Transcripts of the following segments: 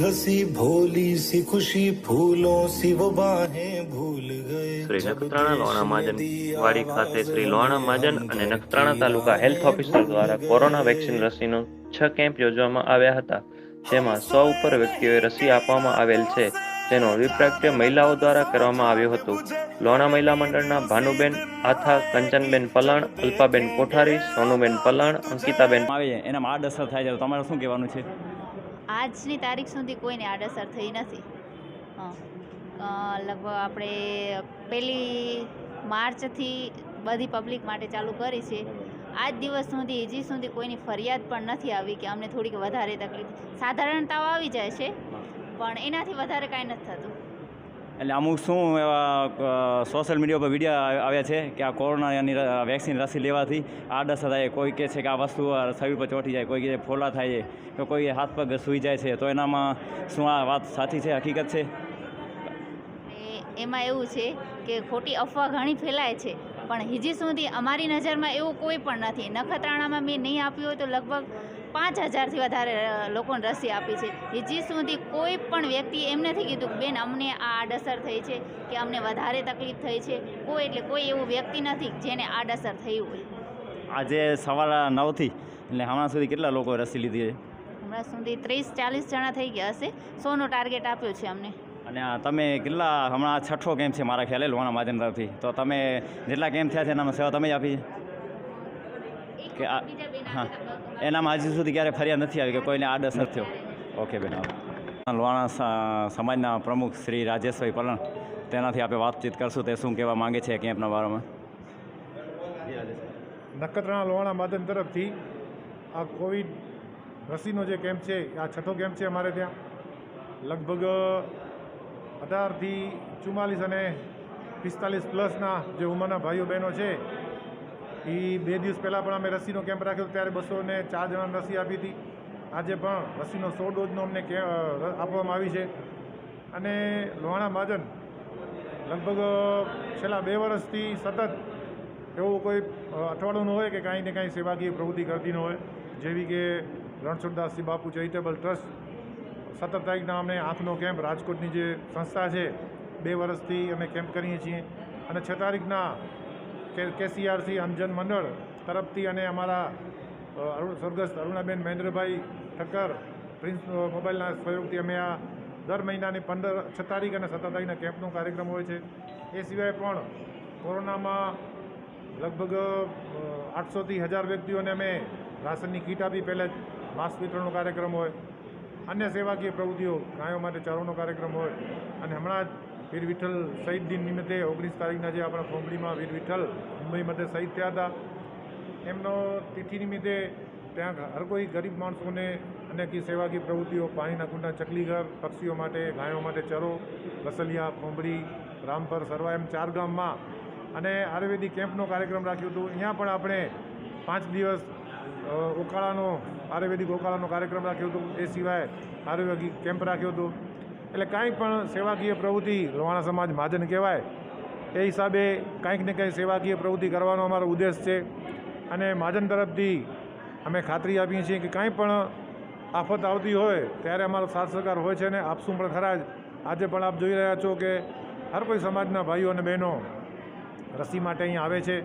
हंसी भोली सी खुशी फूलों सी वो बाहें भूल गए। શ્રી નખત્રાણા લોણા મહાજન વાડી ખાતે શ્રી લોણા મહાજન અને નખત્રાણા તાલુકા હેલ્થ ઓફિસર દ્વારા કોરોના વેક્સિન રસીનો 6 કેમ્પ યોજવામાં આવ્યા હતા, જેમાં 100 ઉપર વ્યક્તિઓએ રસી આપવામાં આવેલ છે, જેનો વિપ્રાગ્ય મહિલાઓ દ્વારા કરવામાં આવ્યું હતું। લોણા મહિલા મંડળના ભાનુબેન આથા, કંચનબેન પલણ, અલ્પાબેન કોઠારી, સોનુબેન પલણ, અંકિતાબેન આવે એનામાં આડઅસર થાય છે, તો તમારે શું કહેવાનું છે? આજની તારીખ સુધી કોઈને આડઅસર થઈ નથી। લગભગ આપણે 1 માર્ચથી બધી પબ્લિક માટે ચાલુ કરી છે। આજ દિવસ સુધી હજી સુધી કોઈની ફરિયાદ પણ નથી આવી કે અમને થોડીક વધારે તકલીફ, સાધારણ તાવ આવી જાય છે પણ એનાથી વધારે કાંઈ નથી થતું। એટલે અમુક શું એવા સોશિયલ મીડિયા પર વિડીયો આવ્યા છે કે આ કોરોનાની વેક્સિન રસી લેવાથી આડઅસર થાય, કોઈ કહે છે કે આ વસ્તુ શરીર પર ચોંટી જાય, કોઈ કહે ફોલા થાય છે, તો કોઈ હાથ પગ સૂઈ જાય છે, તો એનામાં શું આ વાત સાચી છે, હકીકત છે? એમાં એવું છે કે ખોટી અફવા ઘણી ફેલાય છે, પણ હજી સુધી અમારી નજરમાં એવું કોઈ પણ નથી। નખત્રાણામાં મેં નહીં આપ્યું હોય તો લગભગ 5000થી વધારે લોકોને રસી આપી છે। હજી સુધી કોઈ પણ વ્યક્તિ એમ નથી કીધું કે બેન અમને આ આડઅસર થઈ છે કે અમને વધારે તકલીફ થઈ છે, કોઈ એવું વ્યક્તિ નથી જેને આડઅસર થઈ હોય। આજે સવારે 9થી એટલે હમણાં સુધી કેટલા લોકો રસી લીધી છે? હમણાં સુધી 30-40 જણા થઈ ગયા હશે। 100નો ટાર્ગેટ આપ્યો છે અમને। અને તમે કેટલા, હમણાં 6ઠ્ઠો કેમ્પ છે મારા ખ્યાલે લોણા મહાજન તરફથી, તો તમે જેટલા કેમ્પ થયા છે એનામાં સેવા તમે જ આપી છે કે હા, એનામાં હજી સુધી ક્યારે ફરિયાદ નથી આવી કે કોઈને આડઅસર થયો? ઓકે બેન, લોણા સમાજના પ્રમુખ શ્રી રાજેશભાઈ પલણ, તેનાથી આપણે વાતચીત કરશું, તે શું કહેવા માંગે છે કેમ્પના બારામાં? નખત્રાણા લોણા મહાજન તરફથી આ કોવિડ રસીનો જે કેમ્પ છે, આ 6ઠ્ઠો કેમ્પ છે અમારે ત્યાં। લગભગ 18થી 44 અને 45 પ્લસના જે ઉંમરના ભાઈઓ બહેનો છે, એ 2 દિવસ પહેલાં પણ અમે રસીનો કેમ્પ રાખ્યો ત્યારે 204 જણાને રસી આપી હતી। આજે પણ રસીનો 100 ડોઝનો અમને આપવામાં આવી છે। અને લોહાણા મહાજન લગભગ છેલ્લા 2 વર્ષથી સતત એવું કોઈ અઠવાડિયું ન હોય કે કાંઈ ને કાંઈ સેવાકીય પ્રવૃત્તિ કરતી ન હોય, જેવી કે રણછોડદાસજી બાપુ ચેરિટેબલ ટ્રસ્ટ સતત તારીખના અમને આંખનો કેમ્પ, રાજકોટની જે સંસ્થા છે, 2 વર્ષથી અમે કેમ્પ કરીએ છીએ। અને 6 તારીખના કેસીઆરસી અંજન મંડળ તરફથી અને અમારા સ્વર્ગસ્થ અરુણાબેન મહેન્દ્રભાઈ ઠક્કર પ્રિન્સ મોબાઈલના સહયોગથી અમે આ દર મહિનાની 6 તારીખ અને 17 તારીખના કેમ્પનો કાર્યક્રમ હોય છે। એ સિવાય પણ કોરોનામાં લગભગ 800થી 1000 વ્યક્તિઓને અમે રાશનની કીટ આપી, પહેલાં જ માસ્ક વિતરણનો કાર્યક્રમ હોય, અન્ય સેવાકીય પ્રવૃત્તિઓ, ગાયો માટે ચારોનો કાર્યક્રમ હોય। અને હમણાં જ વીર વિઠ્ઠલ શહીદ દિન નિમિત્તે 19 તારીખના જે આપણા કોંબડીમાં વીર વિઠ્ઠલ મુંબઈ મધ્યે શહીદ થયા હતા, એમનો તિથિ નિમિત્તે ત્યાં હર કોઈ ગરીબ માણસોને અનેક સેવાકીય પ્રવૃત્તિઓ, પાણીના કુંડા, ચકલીઘર, પક્ષીઓ માટે, ગાયો માટે ચરો, રસલિયા, કોંબડી, રામપર, સરવા, એમ 4 ગામમાં અને આયુર્વેદિક કેમ્પનો કાર્યક્રમ રાખ્યો હતો। અહીંયા પણ આપણે 5 દિવસ આયુર્વેદિક ઓકાળાનો કાર્યક્રમ રાખ્યો હતો। એ સિવાય આયુર્વેદિક કેમ્પ રાખ્યો હતો। એટલે કાંઈ પણ સેવાકીય પ્રવૃત્તિ, લોહાણા સમાજ મહાજન કહેવાય એ હિસાબે કાંઈક ને કંઈક સેવાકીય પ્રવૃત્તિ કરવાનો અમારો ઉદ્દેશ છે। અને મહાજન તરફથી અમે ખાતરી આપીએ છીએ કે કાંઈ પણ આફત આવતી હોય ત્યારે અમારો સાથ સહકાર હોય છે, ને આપશું પણ ખરા જ। આજે પણ આપ જોઈ રહ્યા છો કે હર કોઈ સમાજના ભાઈઓ અને બહેનો રસી માટે અહીં આવે છે।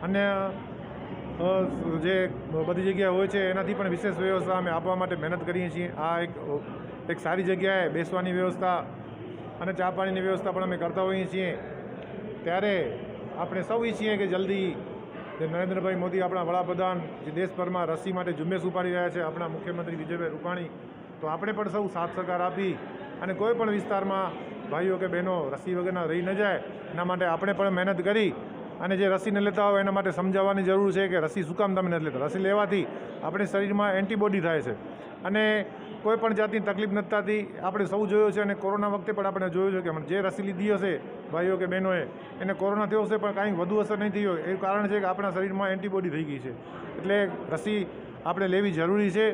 અને જે બધી જગ્યાએ હોય છે એનાથી પણ વિશેષ વ્યવસ્થા અમે આપવા માટે મહેનત કરીએ છીએ। આ એક સારી જગ્યાએ બેસવાની વ્યવસ્થા અને ચા પાણીની વ્યવસ્થા પણ અમે કરતા હોઈએ છીએ। ત્યારે આપણે સૌ ઈચ્છીએ કે જલ્દી જે નરેન્દ્રભાઈ મોદી, આપણા વડાપ્રધાન, જે દેશભરમાં રસી માટે ઝુંબેશ ઉપાડી રહ્યા છે, આપણા મુખ્યમંત્રી વિજયભાઈ રૂપાણી, તો આપણે પણ સૌ સાથ સહકાર આપી અને કોઈ પણ વિસ્તારમાં ભાઈઓ કે બહેનો રસી વગરના રહી ન જાય, એના માટે આપણે પણ મહેનત કરી અને જે રસી ન લેતા હોય એના માટે સમજાવવાની જરૂર છે કે રસી શું કામ તમે નથી લેતા। રસી લેવાથી આપણે શરીરમાં એન્ટીબોડી થાય છે અને કોઈ પણ જાતની તકલીફ નથી થતી। આપણે સૌ જોયો છે અને કોરોના વખતે પણ આપણે જોયું છે કે જે રસી લીધી હશે ભાઈઓ કે બહેનોએ, એને કોરોના થયો હશે પણ કાંઈ વધુ અસર નહીં થઈ હોય, એવું કારણ છે કે આપણા શરીરમાં એન્ટીબોડી થઈ ગઈ છે। એટલે રસી આપણે લેવી જરૂરી છે।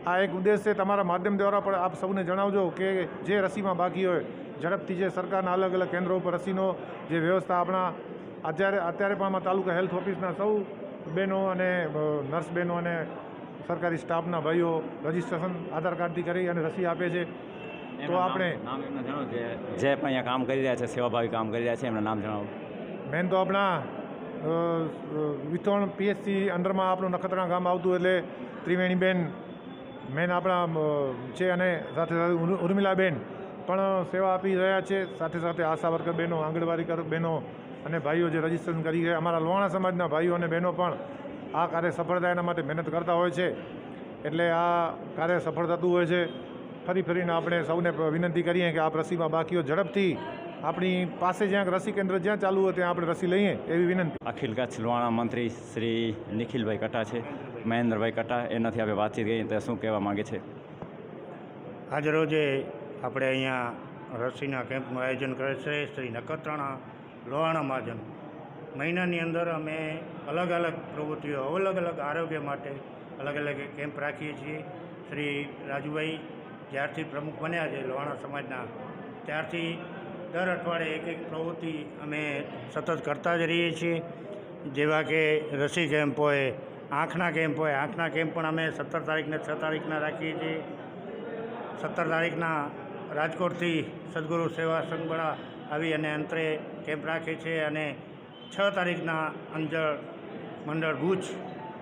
આ એક ઉદ્દેશ છે। તમારા માધ્યમ દ્વારા પણ આપ સૌને જણાવજો કે જે રસીમાં બાકી હોય ઝડપથી જે સરકારના અલગ અલગ કેન્દ્રો ઉપર રસીનો જે વ્યવસ્થા આપણા અત્યારે પણ આમાં તાલુકા હેલ્થ ઓફિસના સૌ બહેનો અને નર્સ બહેનો અને સરકારી સ્ટાફના ભાઈઓ રજિસ્ટ્રેશન આધાર કાર્ડથી કરી અને રસી આપે છે. તો આપણે નામ એમના જણાવો જે પણ અહીંયા કામ કરી રહ્યા છે, સેવાભાવી કામ કરી રહ્યા છે, એમના નામ જણાવો. મેન તો આપણા વિથોણ પીએચસી અંડરમાં આપણું નખત્રાણા ગામ આવતું એટલે ત્રિવેણીબેન મેન આપણા છે અને સાથે સાથે ઉર્મિલાબેન પણ સેવા આપી રહ્યા છે. સાથે સાથે આશા વર્કર બહેનો, આંગણવાડી બહેનો અને ભાઈઓ જે રજિસ્ટ્રેશન કરી છે, અમારા લોહાણા સમાજના ભાઈઓ અને બહેનો પણ આ કાર્ય સફળ થાય એના માટે મહેનત કરતા હોય છે. એટલે આ કાર્ય સફળ થતું હોય છે. ફરીને આપણે સૌને વિનંતી કરીએ કે આ રસીમાં બાકીઓ ઝડપથી આપણી પાસે જ્યાં રસી કેન્દ્ર જ્યાં ચાલુ હોય ત્યાં આપણે રસી લઈએ એવી વિનંતી. અખિલ કચ્છ લોહાણા મંત્રી શ્રી નિખિલભાઈ કટા છે, મહેન્દ્રભાઈ કટા, એનાથી આપણે વાતચીત કરી તો શું કહેવા માગે છે. આજરોજે આપણે અહીંયા રસીના કેમ્પનું આયોજન કરે છે શ્રી નખત્રાણા લોહાણા મહાજન. મહિનાની અંદર અમે અલગ અલગ પ્રવૃત્તિઓ, અલગ અલગ આરોગ્ય માટે અલગ અલગ કેમ્પ રાખીએ છીએ. શ્રી રાજુભાઈ જ્યારથી પ્રમુખ બન્યા છે લોહાણા સમાજના, ત્યારથી દર અઠવાડિયે એક પ્રવૃત્તિ અમે સતત કરતા જ રહીએ છીએ. જેવા કે રસી કેમ્પ હોય, આંખના કેમ્પ હોય. આંખના કેમ્પ પણ અમે 17 તારીખને 6 તારીખના રાખીએ છીએ. 17 તારીખના રાજકોટથી સદગુરુ સેવા સંઘવાળા આવી અને અંતરે કેમ્પ રાખે છે અને 6 તારીખના અંજળ મંડળ ભુજ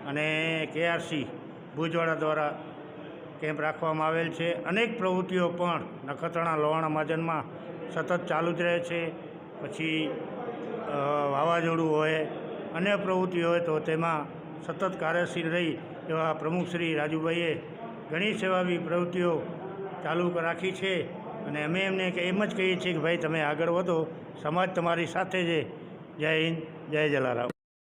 અને કેઆરસી ભુજવાળા દ્વારા કેમ્પ રાખવામાં આવેલ છે. અનેક પ્રવૃત્તિઓ પણ નખત્રાણા લોહાણા મહાજનમાં સતત ચાલુ જ રહે છે. પછી વાવાઝોડું હોય, અન્ય પ્રવૃત્તિઓ હોય તો તેમાં સતત કાર્યશીલ રહી એવા પ્રમુખ શ્રી રાજુભાઈએ ઘણી સેવાવી પ્રવૃત્તિઓ ચાલુ રાખી છે અને અમે એમને એમ જ કહીએ છીએ કે ભાઈ તમે આગળ વધો, સમાજ તમારી સાથે છે. જય હિન્દ, જય જલારામ.